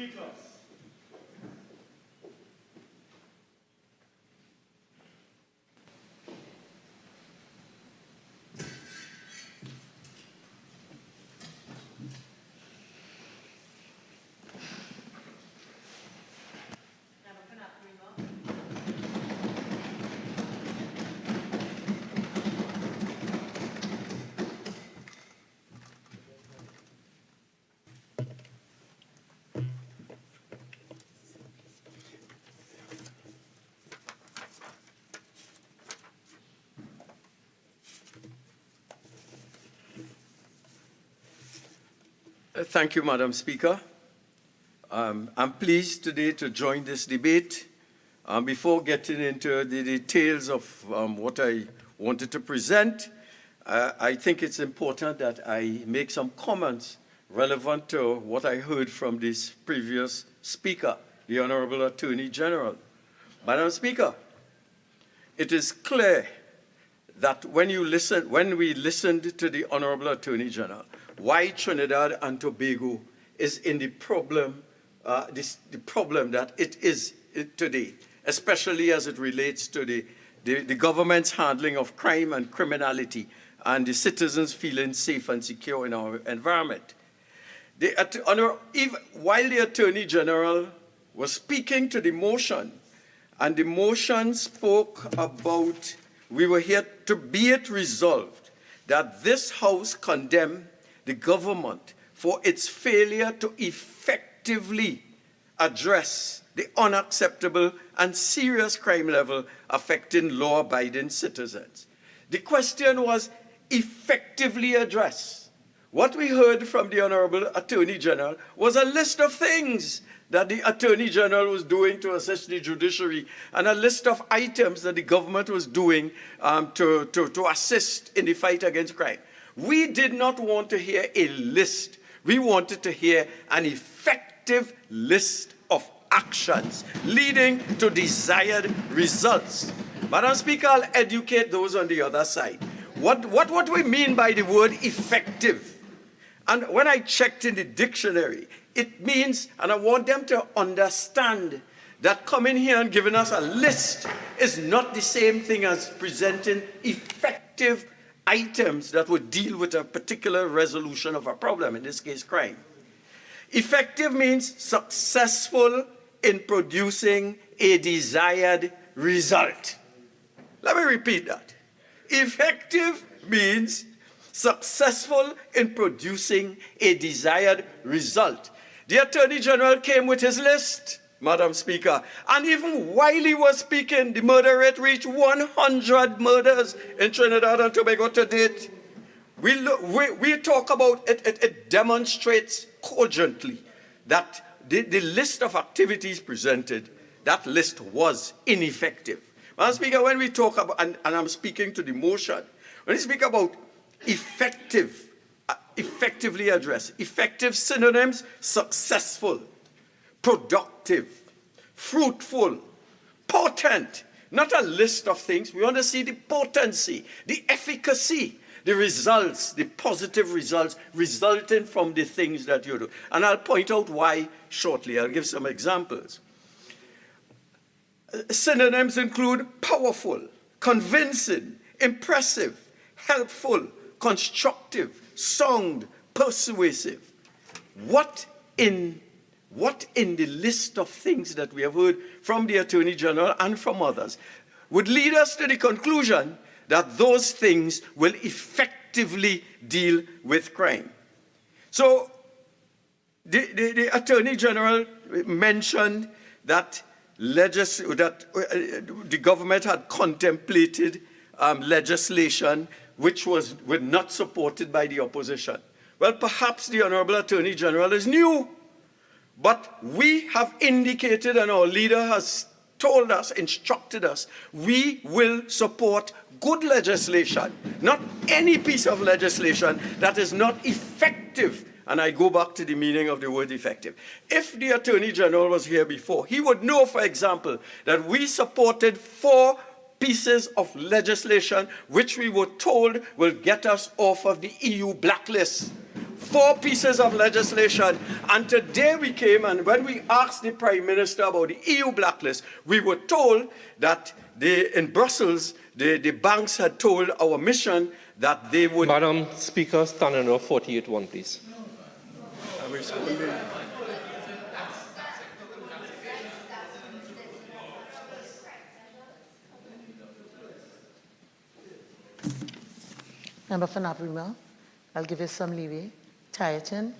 Speaker. Thank you, Madam Speaker. I'm pleased today to join this debate. Before getting into the details of what I wanted to present, I think it's important that I make some comments relevant to what I heard from this previous speaker, the Honorable Attorney General. Madam Speaker, it is clear that when we listened to the Honorable Attorney General, why Trinidad and Tobago is in the problem, the problem that it is today, especially as it relates to the government's handling of crime and criminality and the citizens feeling safe and secure in our environment. While the Attorney General was speaking to the motion, and the motion spoke about, we were here to be it resolved that this House condemn the government for its failure to effectively address the unacceptable and serious crime level affecting law-abiding citizens. The question was effectively addressed. What we heard from the Honorable Attorney General was a list of things that the Attorney General was doing to assist the judiciary and a list of items that the government was doing to assist in the fight against crime. We did not want to hear a list. We wanted to hear an effective list of actions leading to desired results. Madam Speaker, I'll educate those on the other side. What we mean by the word effective? And when I checked in the dictionary, it means, and I want them to understand that coming here and giving us a list is not the same thing as presenting effective items that would deal with a particular resolution of a problem, in this case, crime. Effective means successful in producing a desired result. Let me repeat that. Effective means successful in producing a desired result. The Attorney General came with his list, Madam Speaker, and even while he was speaking, the murder rate reached 100 murders in Trinidad and Tobago to date. We talk about it, it demonstrates cogently that the list of activities presented, that list was ineffective. Madam Speaker, when we talk about, and I'm speaking to the motion, when we speak about effectively address, effective synonyms, successful, productive, fruitful, potent, not a list of things. We want to see the potency, the efficacy, the results, the positive results resulting from the things that you do. And I'll point out why shortly. I'll give some examples. Synonyms include powerful, convincing, impressive, helpful, constructive, sound, persuasive. What in the list of things that we have heard from the Attorney General and from others would lead us to the conclusion that those things will effectively deal with crime? So the Attorney General mentioned that the government had contemplated legislation which were not supported by the opposition. Well, perhaps the Honorable Attorney General is new, but we have indicated, and our leader has told us, instructed us, we will support good legislation, not any piece of legislation that is not effective. And I go back to the meaning of the word effective. If the Attorney General was here before, he would know, for example, that we supported 4 pieces of legislation which we were told will get us off of the EU blacklist. 4 pieces of legislation. And today we came, and when we asked the Prime Minister about the EU blacklist, we were told that in Brussels, the banks had told our mission that they would... Madam Speaker, Standing Order 48.1, please. I'm responding. Member for Naparima, I'll give you some leeway. Tie it in.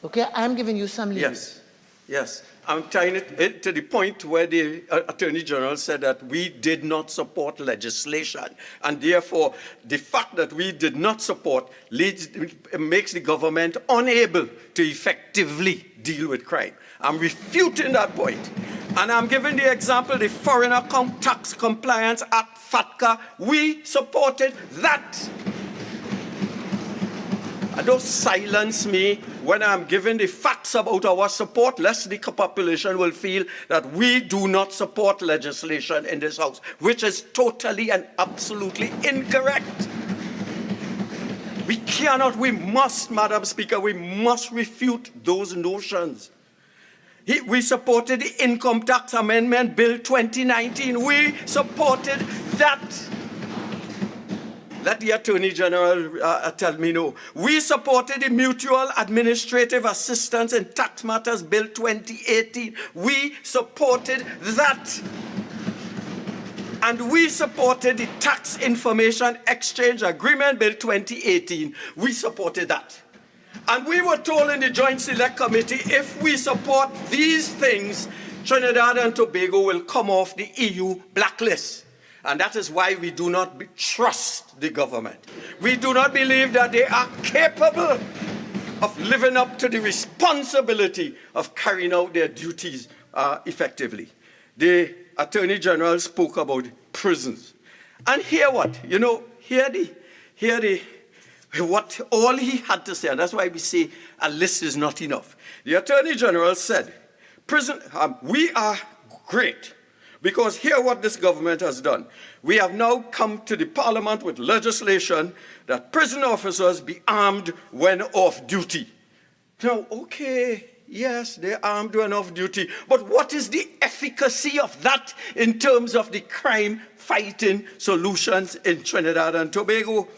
Okay, I'm giving you some leeway. Yes, yes. I'm tying it to the point where the Attorney General said that we did not support legislation. And therefore, the fact that we did not support makes the government unable to effectively deal with crime. I'm refuting that point. And I'm giving the example, the Foreigner Tax Compliance Act, FATCA. We supported that. And don't silence me when I'm giving the facts about our support, lest the population will feel that we do not support legislation in this House, which is totally and absolutely incorrect. We cannot, we must, Madam Speaker, we must refute those notions. We supported the Income Tax Amendment Bill 2019. We supported that. Let the Attorney General tell me no. We supported the Mutual Administrative Assistance in Tax Matters Bill 2018. We supported that. And we supported the Tax Information Exchange Agreement Bill 2018. We supported that. And we were told in the Joint Select Committee, if we support these things, Trinidad and Tobago will come off the EU blacklist. And that is why we do not trust the government. We do not believe that they are capable of living up to the responsibility of carrying out their duties effectively. The Attorney General spoke about prisons. And hear what? You know, what all he had to say, and that's why we say a list is not enough. The Attorney General said, we are great. Because hear what this government has done. We have now come to the Parliament with legislation that prison officers be armed when off duty. Now, okay, yes, they're armed when off duty. But what is the efficacy of that in terms of the crime-fighting solutions in Trinidad and Tobago?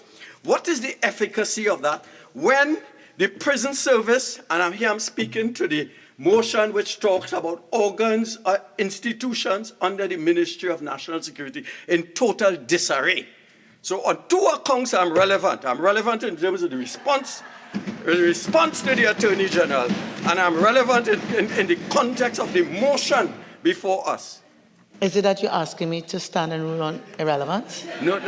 What is the efficacy of that when the prison service, and I'm speaking to the motion which talks about organs or institutions under the Ministry of National Security in total disarray. So on 2 accounts, I'm relevant. I'm relevant in terms of the response to the Attorney General, and I'm relevant in the context of the motion before us. Is it that you're asking me to stand and rule on irrelevance? No.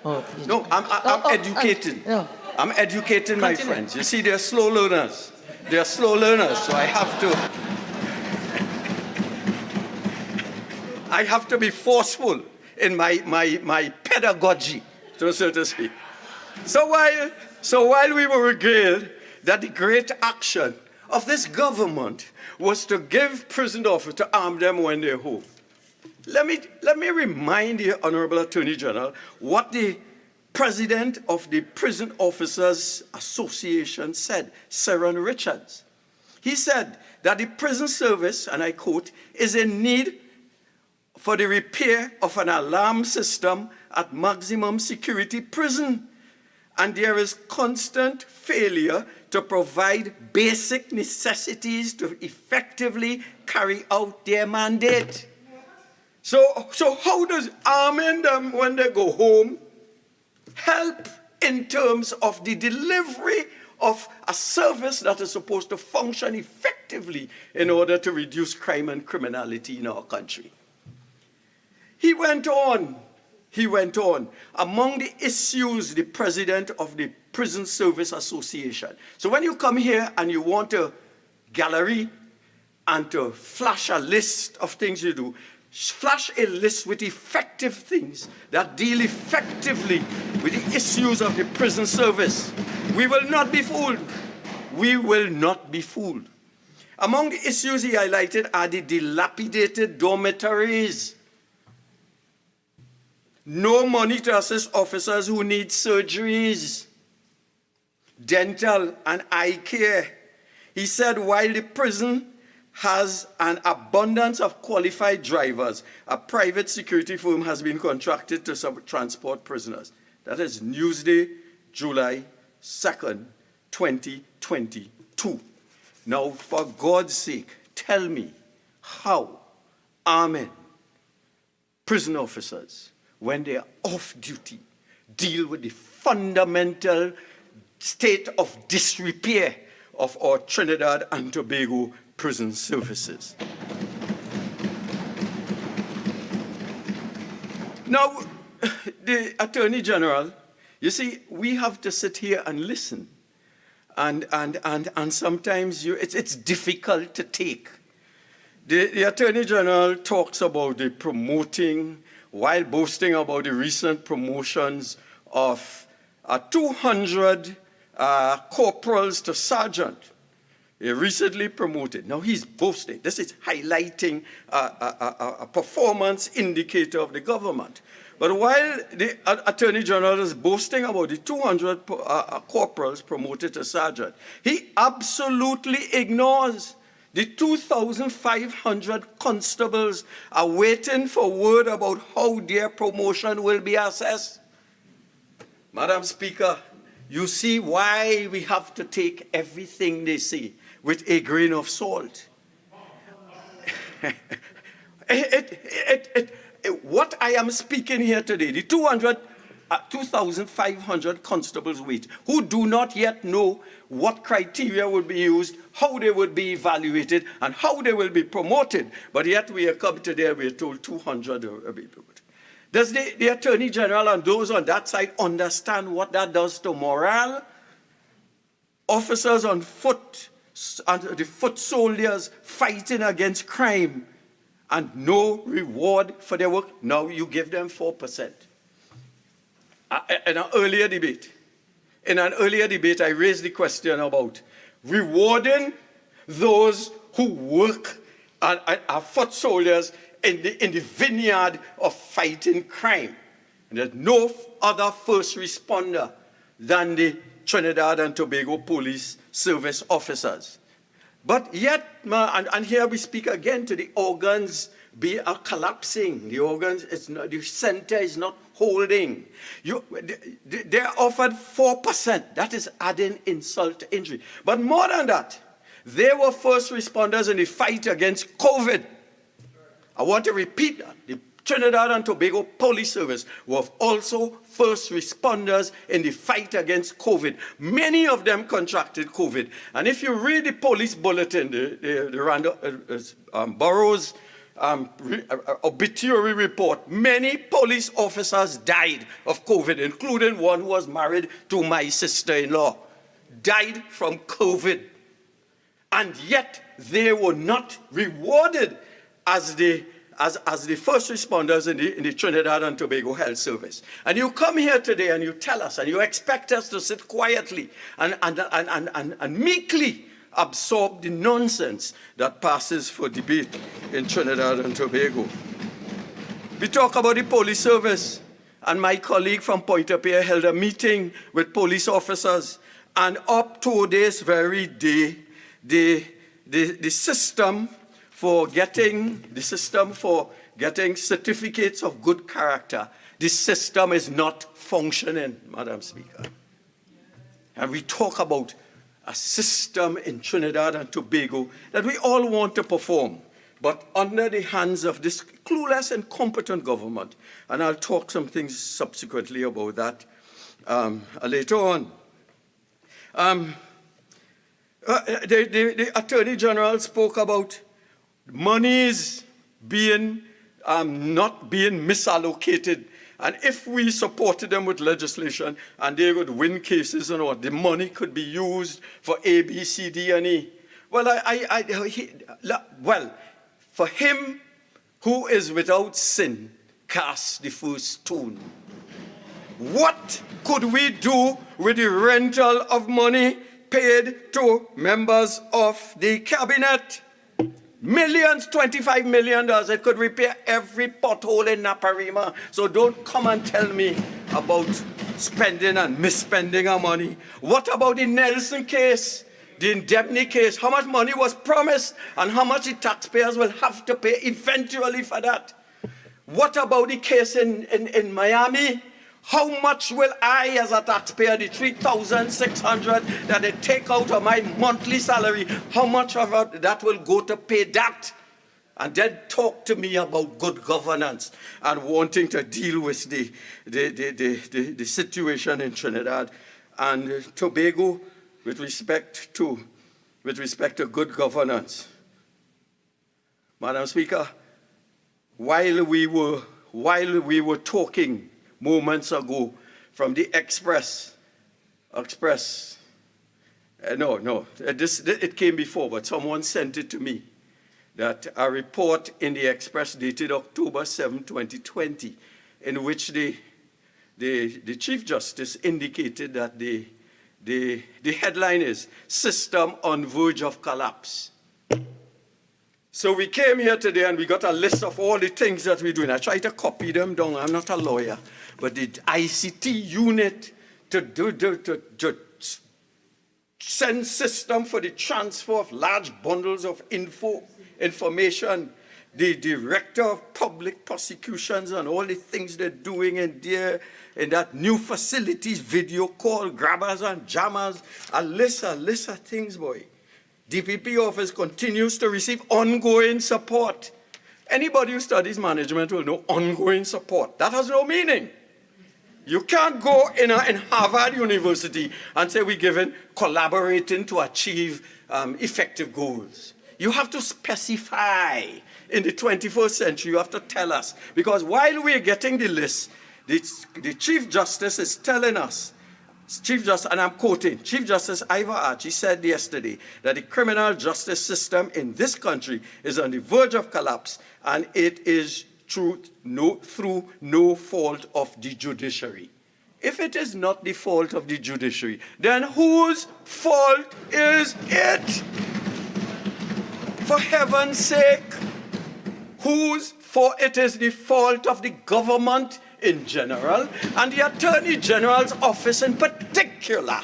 Oh, no, I'm educating. No. I'm educating my friends. You see, they're slow learners. They're slow learners, so I have to be forceful in my pedagogy, so to speak. So while we were regaled that the great action of this government was to give prison officers to arm them when they're home, let me remind the Honorable Attorney General what the President of the Prison Officers Association said, Sharon Richards. He said that the prison service, and I quote, is in need for the repair of an alarm system at maximum security prison. And there is constant failure to provide basic necessities to effectively carry out their mandate. So how does arming them when they go home help in terms of the delivery of a service that is supposed to function effectively in order to reduce crime and criminality in our country? He went on. Among the issues, the president of the Prison Service Association. So when you come here and you want a gallery and to flash a list of things you do, flash a list with effective things that deal effectively with the issues of the prison service. We will not be fooled. We will not be fooled. Among the issues he highlighted are the dilapidated dormitories. No money to assist officers who need surgeries. dental, and eye care. He said while the prison has an abundance of qualified drivers, a private security firm has been contracted to transport prisoners. That is Newsday, July 2nd, 2022. Now, for God's sake, tell me how arming prison officers, when they are off duty, deal with the fundamental state of disrepair of our Trinidad and Tobago prison services. Now, the Attorney General, you see, we have to sit here and listen. And sometimes it's difficult to take. The Attorney General talks about the promoting, while boasting about the recent promotions of 200 corporals to sergeant. He recently promoted. Now he's boasting. This is highlighting a performance indicator of the government. But while the Attorney General is boasting about the 200 corporals promoted to sergeant, he absolutely ignores the 2,500 constables are waiting for word about how their promotion will be assessed. Madam Speaker, you see why we have to take everything they say with a grain of salt. What I am speaking here today, the 2,500 constables wait, who do not yet know what criteria will be used, how they would be evaluated, and how they will be promoted. But yet we are come today, we are told 200 will be promoted. Does the Attorney General and those on that side understand what that does to morale? Officers on foot, and the foot soldiers fighting against crime, and no reward for their work. Now you give them 4%. In an earlier debate, I raised the question about rewarding those who work and are foot soldiers in the vineyard of fighting crime. And there's no other first responder than the Trinidad and Tobago Police Service officers. But yet, and here we speak again to the organs are collapsing. The organs, the center is not holding. They're offered 4%. That is adding insult to injury. But more than that, they were first responders in the fight against COVID. I want to repeat that. The Trinidad and Tobago Police Service were also first responders in the fight against COVID. Many of them contracted COVID. And if you read the police bulletin, the Burroughs obituary report, many police officers died of COVID, including one who was married to my sister-in-law, died from COVID. And yet they were not rewarded as the first responders in the Trinidad and Tobago Health Service. And you come here today and you tell us and you expect us to sit quietly and meekly absorb the nonsense that passes for debate in Trinidad and Tobago. We talk about the police service, and my colleague from Pointe-à-Pierre held a meeting with police officers, and up to this very day, the system for getting certificates of good character, the system is not functioning, Madam Speaker. And we talk about a system in Trinidad and Tobago that we all want to perform, but under the hands of this clueless and incompetent government. And I'll talk some things subsequently about that later on. The Attorney General spoke about monies being not being misallocated. And if we supported them with legislation and they would win cases and all, the money could be used for A, B, C, D, and E. Well, for him who is without sin, cast the first stone. What could we do with the rental of money paid to members of the cabinet? Millions, $25 million. It could repair every pothole in Naparima. So don't come and tell me about spending and misspending our money. What about the Nelson case, the indemnity case? How much money was promised and how much the taxpayers will have to pay eventually for that? What about the case in Miami? How much will I, as a taxpayer, the $3,600 that they take out of my monthly salary, how much of that will go to pay that? And then talk to me about good governance and wanting to deal with the situation in Trinidad and Tobago with respect to good governance. Madam Speaker, while we were talking moments ago from the it came before, but someone sent it to me, that a report in the Express dated October 7, 2020, in which the Chief Justice indicated that the headline is "System on Verge of Collapse." So we came here today and we got a list of all the things that we're doing. I tried to copy them down. I'm not a lawyer, but the ICT unit to send system for the transfer of large bundles of information, the director of public prosecutions and all the things they're doing in there, in that new facilities, video call, grabbers and jammers, a list of things, boy. DPP office continues to receive ongoing support. Anybody who studies management will know ongoing support. That has no meaning. You can't go in Harvard University and say we're collaborating to achieve effective goals. You have to specify. In the 21st century, you have to tell us. Because while we're getting the list, the Chief Justice is telling us, and I'm quoting, Chief Justice Ivor Archie said yesterday that the criminal justice system in this country is on the verge of collapse, and it is through no fault of the judiciary. If it is not the fault of the judiciary, then whose fault is it? For heaven's sake, it is the fault of the government in general and the Attorney General's office in particular.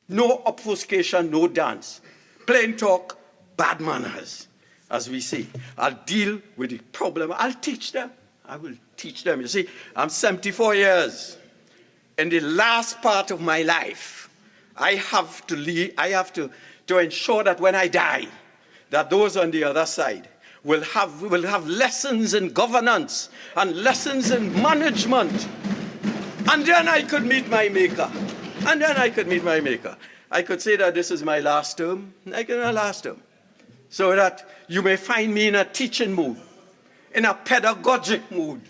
No obfuscation, no dance. Plain talk, bad manners, as we say. I'll deal with the problem. I'll teach them. I will teach them. You see, I'm 74 years. In the last part of my life, I have to ensure that when I die, that those on the other side will have lessons in governance and lessons in management. And then I could meet my maker. I could say that this is my last term, so that you may find me in a teaching mood, in a pedagogic mood,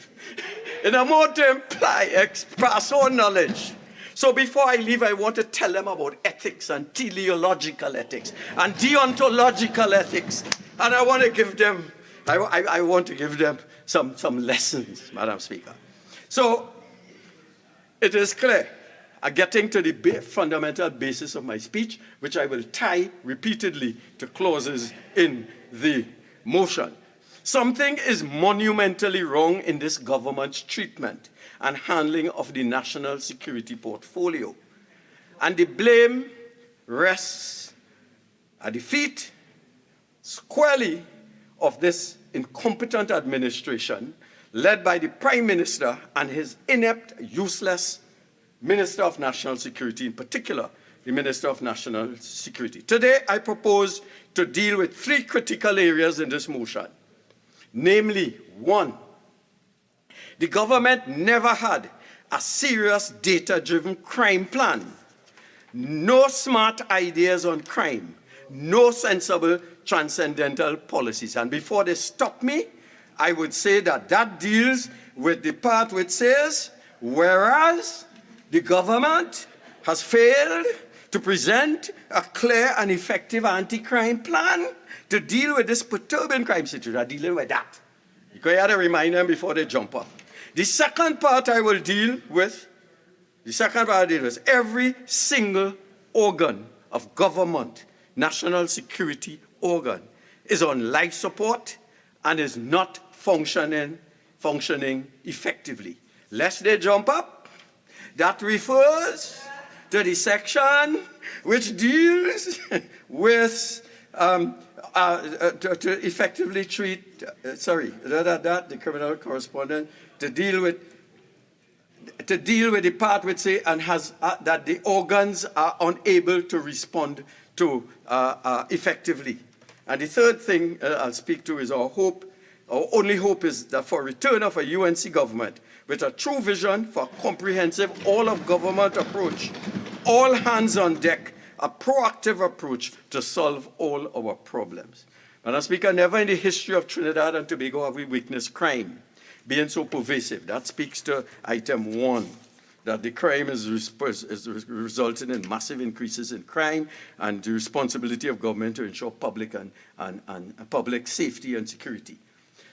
in a mode to express all knowledge. So before I leave, I want to tell them about ethics and teleological ethics and deontological ethics. And I want to give them, I want to give them some lessons, Madam Speaker. So it is clear, getting to the fundamental basis of my speech, which I will tie repeatedly to clauses in the motion. Something is monumentally wrong in this government's treatment and handling of the national security portfolio. And the blame rests at the feet squarely of this incompetent administration led by the Prime Minister and his inept, useless Minister of National Security, in particular, the Minister of National Security. Today, I propose to deal with three critical areas in this motion. Namely, one, the government never had a serious data-driven crime plan. No smart ideas on crime. No sensible transcendental policies. And before they stop me, I would say that deals with the part which says, whereas the government has failed to present a clear and effective anti-crime plan to deal with this perturbing crime situation. I'm dealing with that. You have to remind them before they jump up. The second part I will deal with, every single organ of government, national security organ, is on life support and is not functioning effectively. Lest they jump up, that refers to the section which deals with to effectively treat, the criminal correspondent, to deal with the part which say and has that the organs are unable to respond to effectively. And the third thing I'll speak to is our hope. Our only hope is that for return of a UNC government with a true vision for a comprehensive all-of-government approach, all hands on deck, a proactive approach to solve all our problems. Madam Speaker, never in the history of Trinidad and Tobago have we witnessed crime being so pervasive. That speaks to item 1, that the crime is resulting in massive increases in crime and the responsibility of government to ensure public and public safety and security.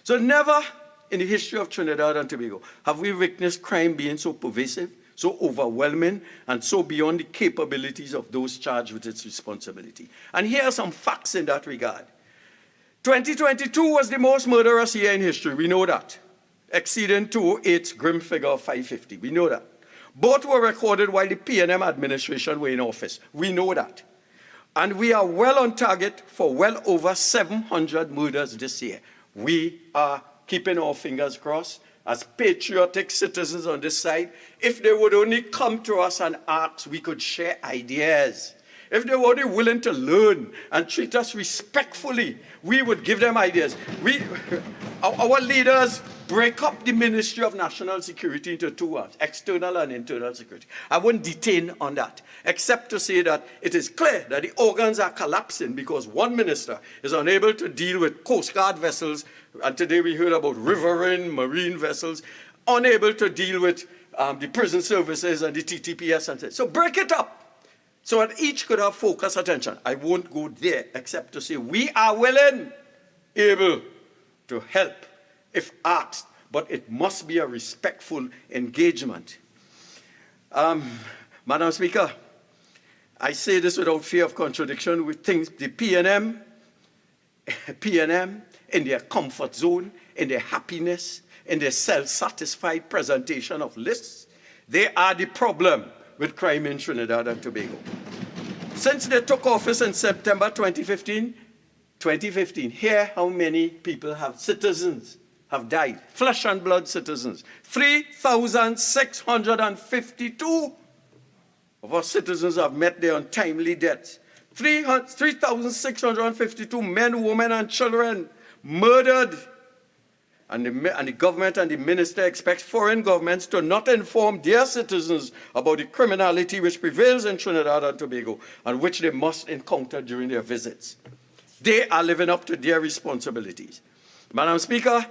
So never in the history of Trinidad and Tobago have we witnessed crime being so pervasive, so overwhelming, and so beyond the capabilities of those charged with its responsibility. And here are some facts in that regard. 2022 was the most murderous year in history, we know that, exceeding 208's grim figure of 550, we know that. Both were recorded while the PNM administration were in office, we know that. And we are well on target for well over 700 murders this year. We are keeping our fingers crossed as patriotic citizens on this side. If they would only come to us and ask, we could share ideas. If they were only willing to learn and treat us respectfully, we would give them ideas. Our leaders break up the Ministry of National Security into two arms, external and internal security. I won't detain on that, except to say that it is clear that the organs are collapsing because one minister is unable to deal with Coast Guard vessels, and today we heard about riverine, marine vessels, unable to deal with the prison services and the TTPS. And so break it up so that each could have focused attention. I won't go there, except to say we are willing, able to help if asked, but it must be a respectful engagement. Madam Speaker, I say this without fear of contradiction. We think the PNM, in their comfort zone, in their happiness, in their self-satisfied presentation of lists, they are the problem with crime in Trinidad and Tobago. Since they took office in September 2015, here how many people citizens have died, flesh and blood citizens. 3,652 of our citizens have met their untimely deaths. 3,652 men, women, and children murdered. And the government and the minister expects foreign governments to not inform their citizens about the criminality which prevails in Trinidad and Tobago and which they must encounter during their visits. They are living up to their responsibilities. Madam Speaker,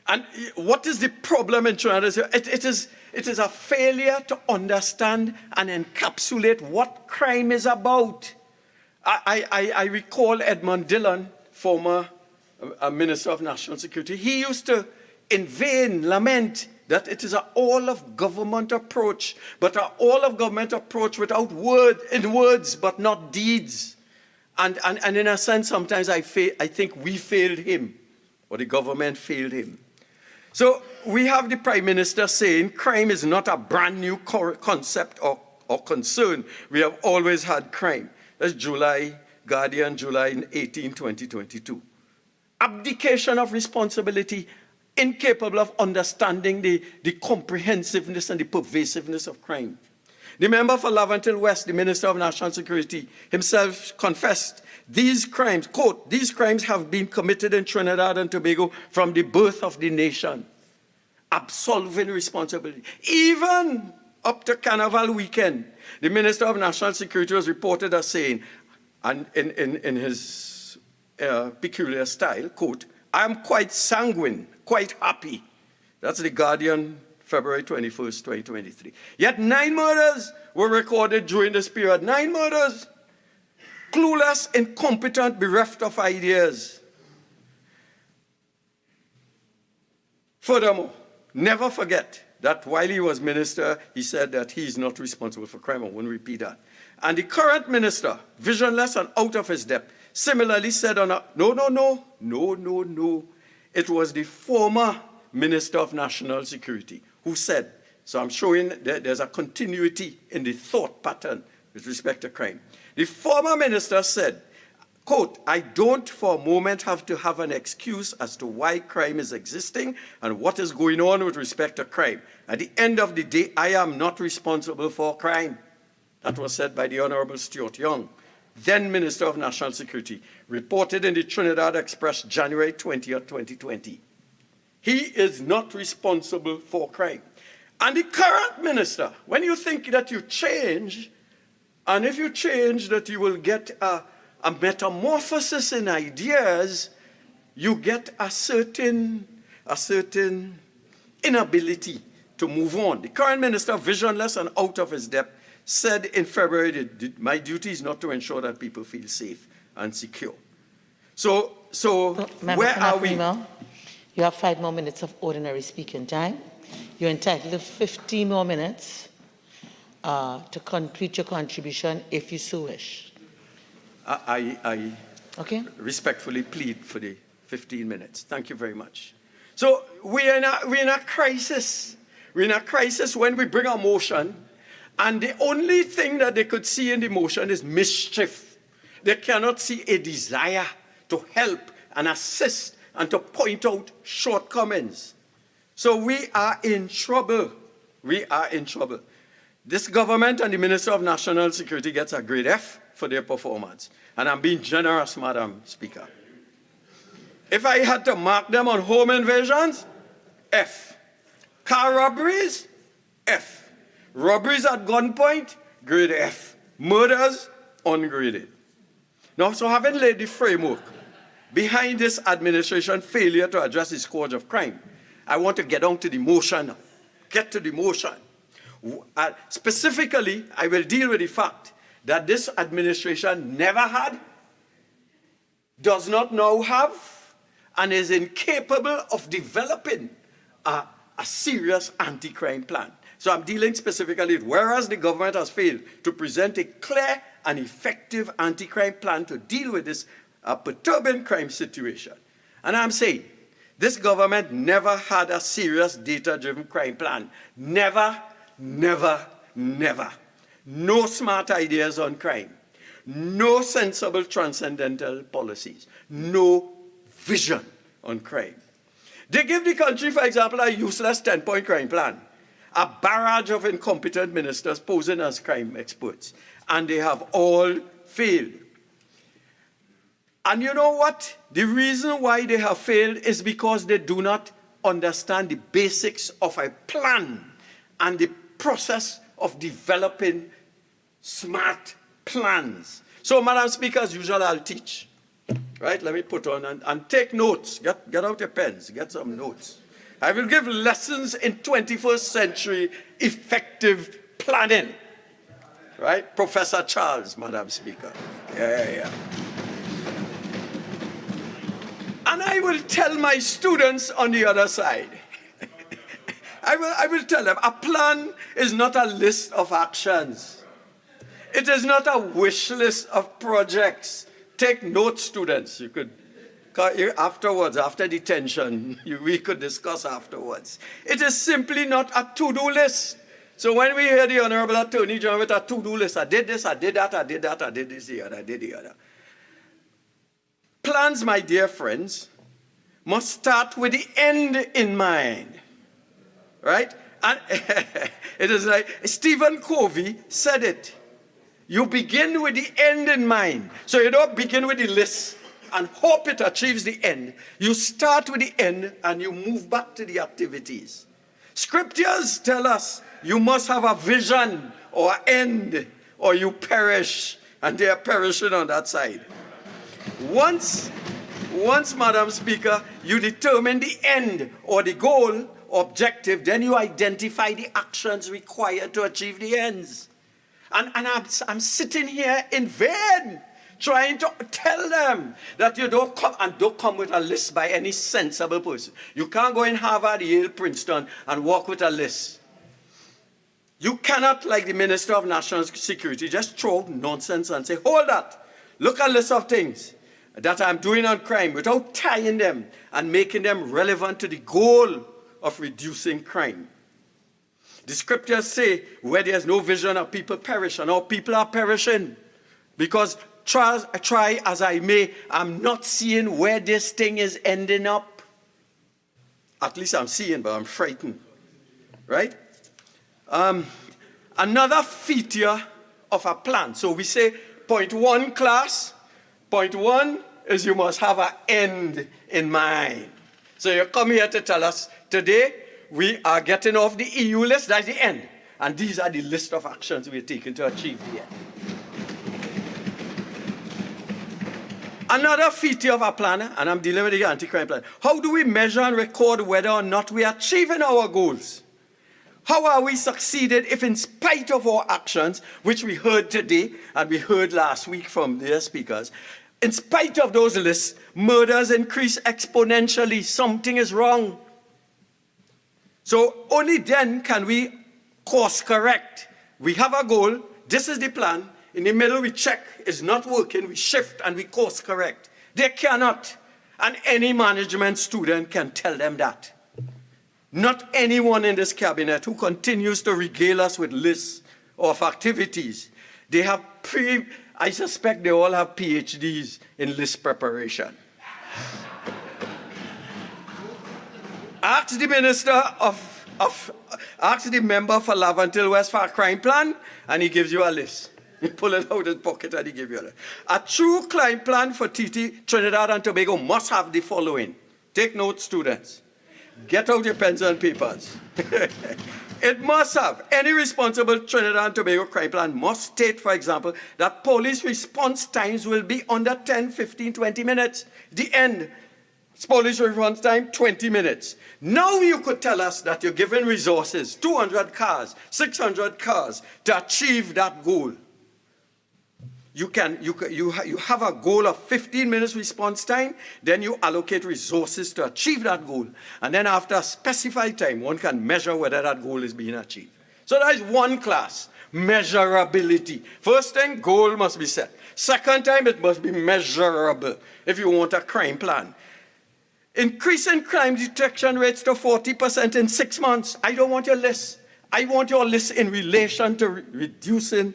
and what is the problem in Trinidad? It is a failure to understand and encapsulate what crime is about. I recall Edmund Dillon, former Minister of National Security. He used to in vain lament that it is an all-of-government approach, but an all-of-government approach without words but not deeds. And in a sense, sometimes I think we failed him, or the government failed him. So we have the Prime Minister saying crime is not a brand new concept or concern. We have always had crime. That's Guardian, July 18, 2022. Abdication of responsibility, incapable of understanding the comprehensiveness and the pervasiveness of crime. The member for Laventille West, the Minister of National Security, himself confessed these crimes, quote, "These crimes have been committed in Trinidad and Tobago from the birth of the nation." Absolving responsibility. Even up to Carnival weekend, the Minister of National Security was reported as saying, and in his peculiar style, quote, "I am quite sanguine, quite happy." That's the Guardian, February 21st, 2023. Yet 9 murders were recorded during this period. 9 murders. Clueless, incompetent, bereft of ideas. Furthermore, never forget that while he was minister, he said that he is not responsible for crime. I won't repeat that. And the current minister, visionless and out of his depth, similarly said no. It was the former Minister of National Security who said So I'm showing that there's a continuity in the thought pattern with respect to crime. The former minister said, quote, "I don't for a moment have to have an excuse as to why crime is existing and what is going on with respect to crime. At the end of the day, I am not responsible for crime." That was said by the Honorable Stuart Young, then Minister of National Security, reported in the Trinidad Express, January 20th, 2020. He is not responsible for crime. And the current minister, when you think that you change, and if you change that you will get a metamorphosis in ideas, you get a certain inability to move on. The current minister, visionless and out of his depth, said in February, "My duty is not to ensure that people feel safe and secure." So where are we? You have 5 more minutes of ordinary speaking time. You're entitled to 50 more minutes to complete your contribution if you so wish. I Okay? respectfully plead for the 15 minutes. Thank you very much. So we're in a crisis. We're in a crisis when we bring a motion, and the only thing that they could see in the motion is mischief. They cannot see a desire to help and assist and to point out shortcomings. So we are in trouble. We are in trouble. This government and the Minister of National Security gets a grade F for their performance. And I'm being generous, Madam Speaker. If I had to mark them on home invasions, F. Car robberies, F. Robberies at gunpoint, grade F. Murders, ungraded. Now, so having laid the framework behind this administration's failure to address the scourge of crime, I want to get on to the motion now. Get to the motion. Specifically, I will deal with the fact that this administration never had, does not now have, and is incapable of developing a serious anti-crime plan. So I'm dealing specifically with whereas the government has failed to present a clear and effective anti-crime plan to deal with this perturbing crime situation. And I'm saying, this government never had a serious data-driven crime plan. Never, never, never. No smart ideas on crime. No sensible transcendental policies. No vision on crime. They give the country, for example, a useless 10-point crime plan. A barrage of incompetent ministers posing as crime experts. And they have all failed. And you know what? The reason why they have failed is because they do not understand the basics of a plan and the process of developing smart plans. So, Madam Speaker, as usual, I'll teach. Right? Let me put on and take notes. Get out your pens. Get some notes. I will give lessons in 21st century effective planning. Right? Professor Charles, Madam Speaker. Yeah. And I will tell my students on the other side. I will tell them, a plan is not a list of actions. It is not a wish list of projects. Take notes, students. You could, afterwards, after detention, we could discuss afterwards. It is simply not a to-do list. So when we hear the Honorable Attorney General with a to-do list, I did this, I did that, I did that, I did this, the other, I did the other. Plans, my dear friends, must start with the end in mind. Right? And it is like Stephen Covey said it. You begin with the end in mind. So you don't begin with the list and hope it achieves the end. You start with the end and you move back to the activities. Scriptures tell us you must have a vision or end or you perish, and they are perishing on that side. Once, Madam Speaker, you determine the end or the goal, objective, then you identify the actions required to achieve the ends. And I'm sitting here in vain, trying to tell them that you don't come with a list by any sensible person. You can't go in Harvard, Yale, Princeton, and walk with a list. You cannot, like the Minister of National Security, just throw out nonsense and say, hold that, look at a list of things that I'm doing on crime without tying them and making them relevant to the goal of reducing crime. The scriptures say, where there's no vision, our people perish, and our people are perishing. Because try as I may, I'm not seeing where this thing is ending up. At least I'm seeing, but I'm frightened. Right? Another feature of a plan. So we say, point one, class. Point one is you must have an end in mind. So you come here to tell us, today, we are getting off the EU list, that's the end. And these are the list of actions we're taking to achieve the end. Another feature of our plan, and I'm dealing with the anti-crime plan, how do we measure and record whether or not we are achieving our goals? How are we succeeded if in spite of our actions, which we heard today and we heard last week from their speakers, in spite of those lists, murders increase exponentially, something is wrong. So only then can we course correct. We have a goal, this is the plan, in the middle we check, it's not working, we shift and we course correct. They cannot, and any management student can tell them that. Not anyone in this cabinet who continues to regale us with lists of activities. They have I suspect they all have PhDs in list preparation. Ask the member for Laventille West for a crime plan, and he gives you a list. You pull it out of his pocket and he gives you a list. A true crime plan for Trinidad and Tobago must have the following. Take notes, students. Get out your pens and papers. It must have. Any responsible Trinidad and Tobago crime plan must state, for example, that police response times will be under 10, 15, 20 minutes. The end. Police response time, 20 minutes. Now you could tell us that you're given resources, 200 cars, 600 cars, to achieve that goal. You have a goal of 15 minutes response time, then you allocate resources to achieve that goal. And then after a specified time, one can measure whether that goal is being achieved. So that is one class, measurability. First thing, goal must be set. Second time, it must be measurable if you want a crime plan. Increasing crime detection rates to 40% in 6 months. I don't want your list. I want your list in relation to reducing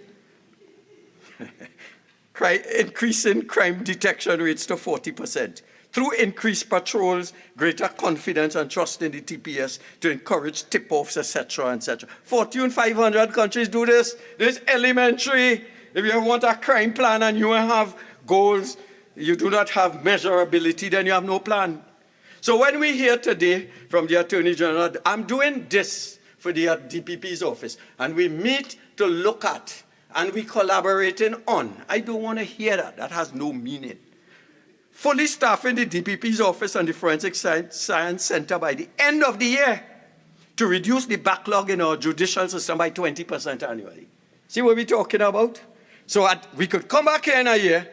increasing crime detection rates to 40%. Through increased patrols, greater confidence and trust in the TPS to encourage tip-offs, etc., etc. Fortune 500 countries do this. This is elementary. If you want a crime plan and you have goals, you do not have measurability, then you have no plan. So when we hear today from the Attorney General, I'm doing this for the DPP's office, and we meet to look at, and we collaborating on. I don't want to hear that. That has no meaning. Fully staffing the DPP's office and the Forensic Science Center by the end of the year to reduce the backlog in our judicial system by 20% annually. See what we're talking about? So we could come back here in a year,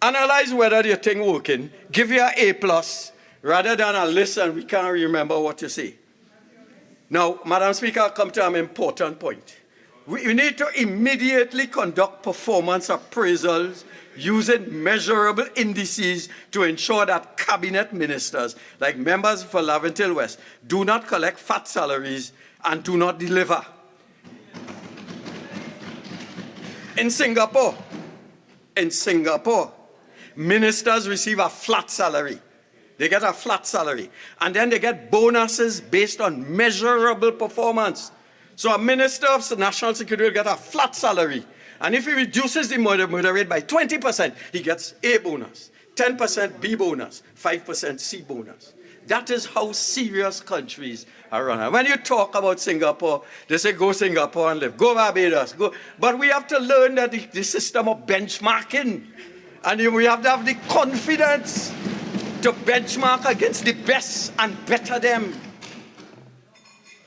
analyze whether the thing working, give you an A+, rather than a list and we can't remember what you say. Now, Madam Speaker, I'll come to an important point. We need to immediately conduct performance appraisals using measurable indices to ensure that cabinet ministers, like members for Laventille West, do not collect fat salaries and do not deliver. In Singapore, ministers receive a flat salary. They get a flat salary. And then they get bonuses based on measurable performance. So a minister of national security will get a flat salary. And if he reduces the murder rate by 20%, he gets A bonus, 10% B bonus, 5% C bonus. That is how serious countries are run. And when you talk about Singapore, they say go Singapore and live. Go Barbados. Go. But we have to learn that the system of benchmarking. And we have to have the confidence to benchmark against the best and better them.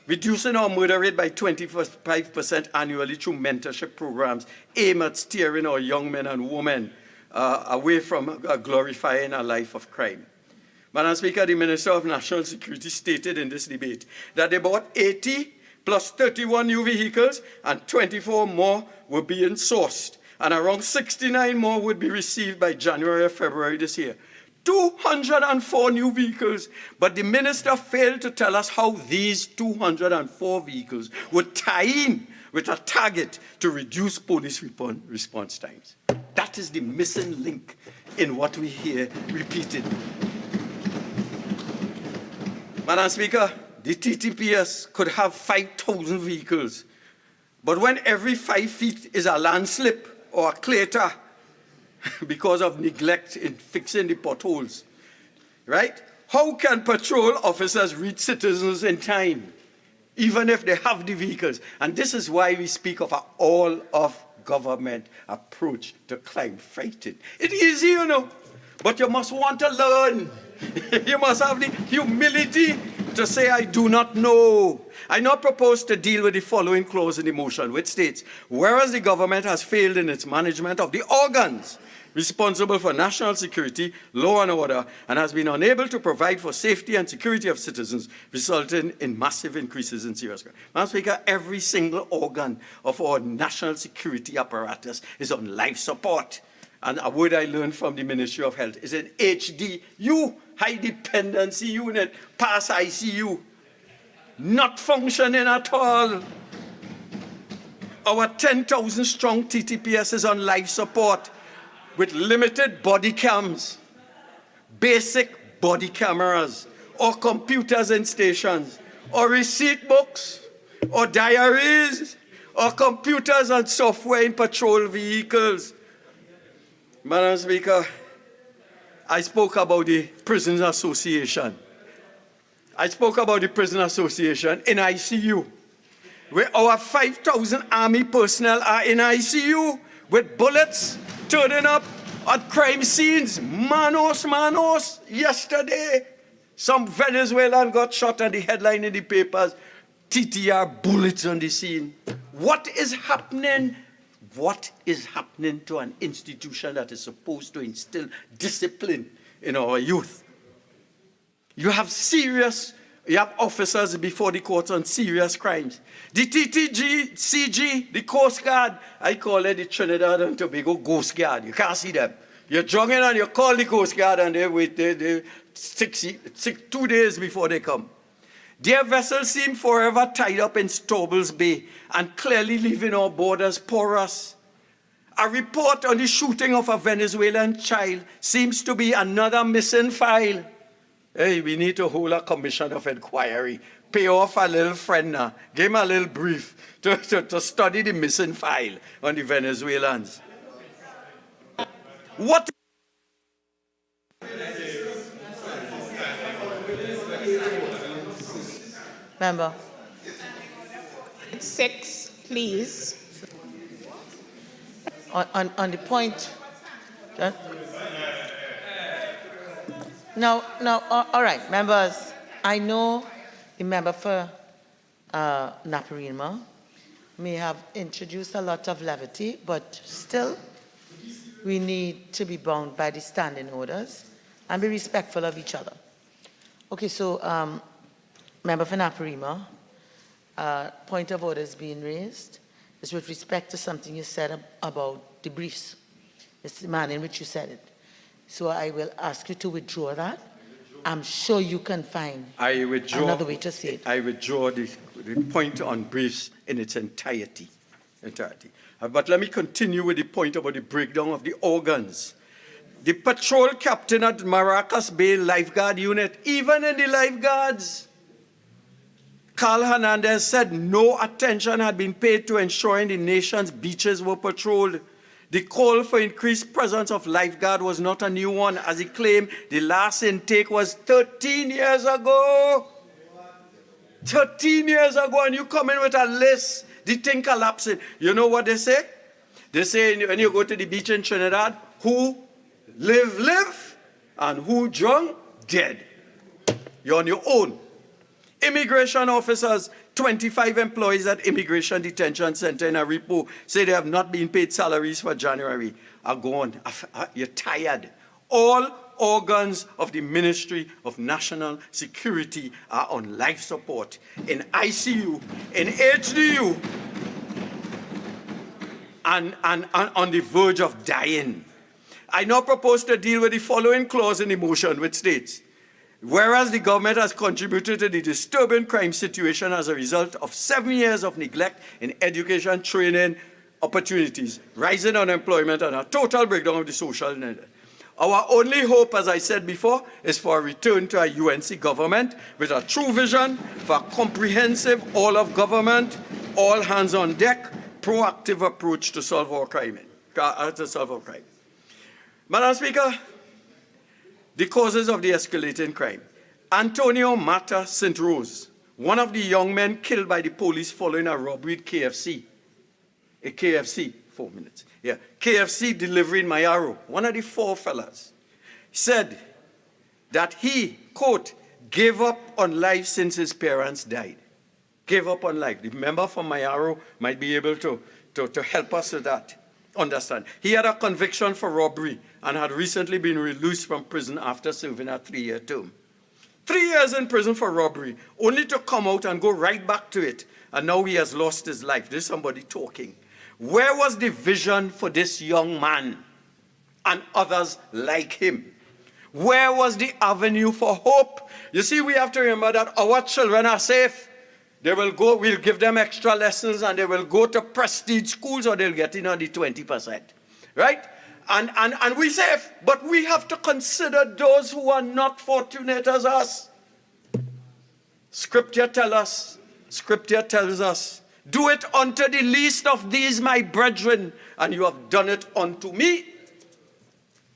Reducing our murder rate by 25% annually through mentorship programs aim at steering our young men and women away from glorifying a life of crime. Madam Speaker, the Minister of National Security stated in this debate that they bought 80 plus 31 new vehicles and 24 more were being sourced, and around 69 more would be received by January or February this year. 204 new vehicles, but the minister failed to tell us how these 204 vehicles would tie in with a target to reduce police response times. That is the missing link in what we hear repeated. Madam Speaker, the TTPS could have 5,000 vehicles, but when every 5 feet is a landslip or a crater because of neglect in fixing the potholes, right? How can patrol officers reach citizens in time, even if they have the vehicles? And this is why we speak of an all-of-government approach to crime fighting. It's easy, you know, but you must want to learn. You must have the humility to say, I do not know. I now propose to deal with the following clause in the motion, which states, whereas the government has failed in its management of the organs responsible for national security, law and order, and has been unable to provide for safety and security of citizens, resulting in massive increases in serious crime. Madam Speaker, every single organ of our national security apparatus is on life support. And a word I learned from the Ministry of Health is an HDU, high dependency unit, past ICU, not functioning at all. Our 10,000 strong TTPS is on life support with limited body cams, basic body cameras, or computers in stations, or receipt books, or diaries, or computers and software in patrol vehicles. Madam Speaker, I spoke about the Prisons Association. I spoke about the Prison Association in ICU, where our 5,000 army personnel are in ICU with bullets turning up at crime scenes. Manos. Yesterday, some Venezuelan got shot and the headline in the papers, TTR bullets on the scene. What is happening? What is happening to an institution that is supposed to instill discipline in our youth? You have officers before the courts on serious crimes. The TTG, CG, the Coast Guard, I call it the Trinidad and Tobago Coast Guard. You can't see them. You're jogging and you call the Coast Guard and they wait 2 days before they come. Their vessels seem forever tied up in Stobbles Bay and clearly leaving our borders porous. A report on the shooting of a Venezuelan child seems to be another missing file. Hey, we need to hold a commission of inquiry. Pay off a little friend now. Give him a little brief to study the missing file on the Venezuelans. What? Member. 6, please. On the point. No, all right, members. I know the member for Naparima may have introduced a lot of levity, but still we need to be bound by the standing orders and be respectful of each other. Okay, so member for Naparima, point of order is being raised. It's with respect to something you said about the briefs. It's the manner in which you said it. So I will ask you to withdraw that. I'm sure you can find another way to say it. I withdraw the point on briefs in its entirety. But let me continue with the point about the breakdown of the organs. The patrol captain at Maracas Bay Lifeguard Unit, even in the lifeguards, Carl Hernandez said no attention had been paid to ensuring the nation's beaches were patrolled. The call for increased presence of lifeguard was not a new one, as he claimed the last intake was 13 years ago. 13 years ago, and you come in with a list, the thing collapsing. You know what they say? They say when you go to the beach in Trinidad, who live, and who drunk, dead. You're on your own. Immigration officers, 25 employees at Immigration Detention Center in Aripo say they have not been paid salaries for January. Are gone. You're tired. All organs of the Ministry of National Security are on life support, in ICU, in HDU, and on the verge of dying. I now propose to deal with the following clause in the motion, which states, whereas the government has contributed to the disturbing crime situation as a result of 7 years of neglect in education, training, opportunities, rising unemployment, and a total breakdown of the social net. Our only hope, as I said before, is for a return to a UNC government with a true vision for a comprehensive all-of-government, all hands-on-deck, proactive approach to solve our crime. Madam Speaker, the causes of the escalating crime. Antonio Mata St. Rose, one of the young men killed by the police following a robbery at KFC. A KFC, 4 minutes. Yeah, KFC delivery in Mayaro, one of the 4 fellas, said that he, quote, gave up on life since his parents died. Gave up on life. The member from Mayaro might be able to help us with that. Understand. He had a conviction for robbery and had recently been released from prison after serving a 3-year term. 3 years in prison for robbery, only to come out and go right back to it. And now he has lost his life. There's somebody talking. Where was the vision for this young man and others like him? Where was the avenue for hope? You see, we have to remember that our children are safe. They will go, we'll give them extra lessons and they will go to prestige schools or they'll get in on the 20%. Right? And we're safe. But we have to consider those who are not fortunate as us. Scripture tells us, do it unto the least of these, my brethren, and you have done it unto me.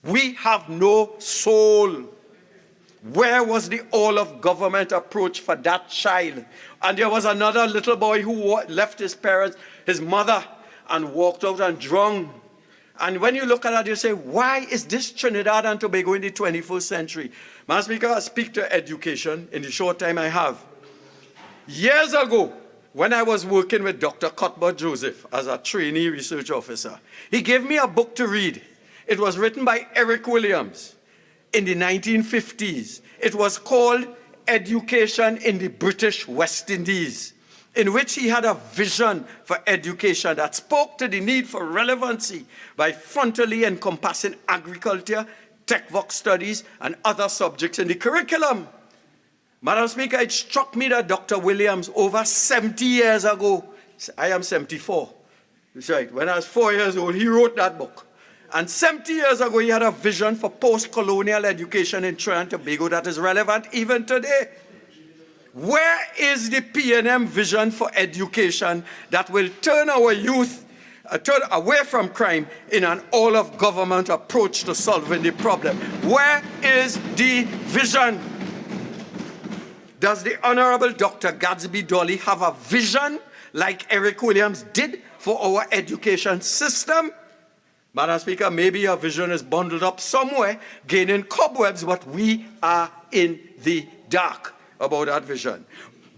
We have no soul. Where was the all-of-government approach for that child? And there was another little boy who left his parents, his mother, and walked out and drowned. And when you look at that, you say, why is this Trinidad and Tobago in the 21st century? Madam Speaker, I speak to education in the short time I have. Years ago, when I was working with Dr. Cuthbert Joseph as a trainee research officer, he gave me a book to read. It was written by Eric Williams in the 1950s. It was called Education in the British West Indies, in which he had a vision for education that spoke to the need for relevancy by frontally encompassing agriculture, tech-vox studies, and other subjects in the curriculum. Madam Speaker, it struck me that Dr. Williams, over 70 years ago, I am 74, that's right, when I was 4 years old, he wrote that book. And 70 years ago, he had a vision for post-colonial education in Trinidad and Tobago that is relevant even today. Where is the P&M vision for education that will turn our youth turn away from crime in an all-of-government approach to solving the problem? Where is the vision? Does the Honorable Dr. Gadsby Dolly have a vision like Eric Williams did for our education system? Madam Speaker, maybe a vision is bundled up somewhere, gaining cobwebs, but we are in the dark about that vision.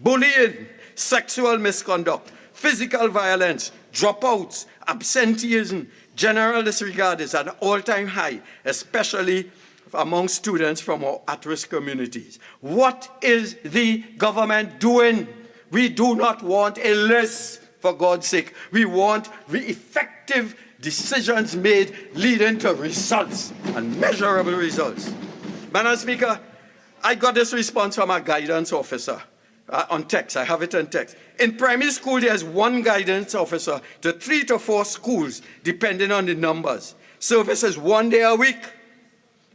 Bullying, sexual misconduct, physical violence, dropouts, absenteeism, general disregard is at an all-time high, especially among students from our at-risk communities. What is the government doing? We do not want a list, for God's sake. We want effective decisions made leading to results and measurable results. Madam Speaker, I got this response from a guidance officer on text. I have it on text. In primary school, there's one guidance officer to 3 to 4 schools, depending on the numbers. Service is 1 day a week.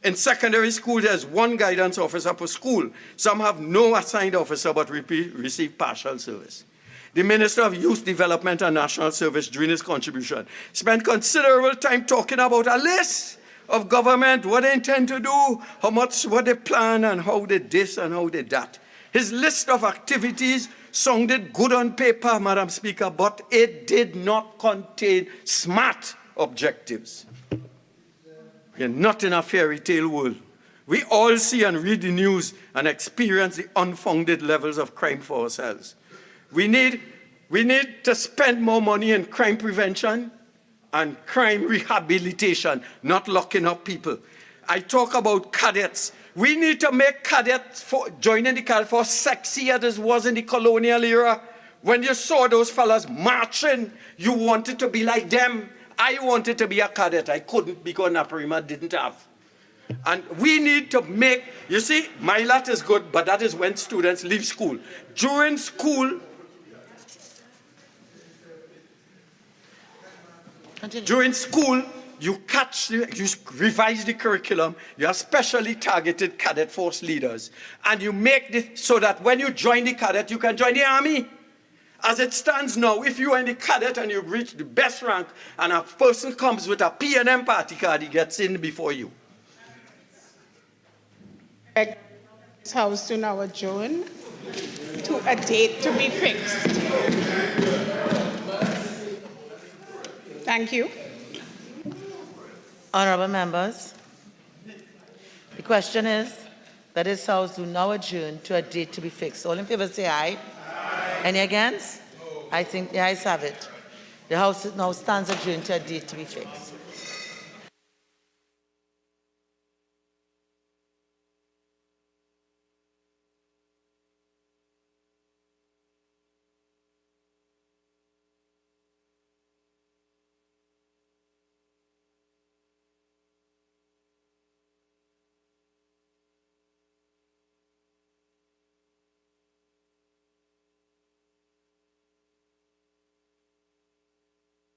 In secondary school, there's one guidance officer per school. Some have no assigned officer but receive partial service. The Minister of Youth Development and National Service, during his contribution, spent considerable time talking about a list of government, what they intend to do, how much, what they plan, and how they this and how they that. His list of activities sounded good on paper, Madam Speaker, but it did not contain smart objectives. We are not in a fairy tale world. We all see and read the news and experience the unfounded levels of crime for ourselves. We need to spend more money in crime prevention and crime rehabilitation, not locking up people. I talk about cadets. We need to make cadets joining the cadet force sexy as it was in the colonial era. When you saw those fellas marching, you wanted to be like them. I wanted to be a cadet. I couldn't because Naparima didn't have. And we need to make, you see, MILAT is good, but that is when students leave school. During school, you revise the curriculum, you have specially targeted cadet force leaders, and you make this so that when you join the cadet, you can join the army. As it stands now, if you are in the cadet and you reach the best rank, and a person comes with a P&M party card, he gets in before you. This House to now adjourn to a date to be fixed. Thank you. Honourable members, the question is that this House do now adjourn to a date to be fixed. All in favour say aye. Any against? I think the ayes have it. The House now stands adjourned to a date to be fixed.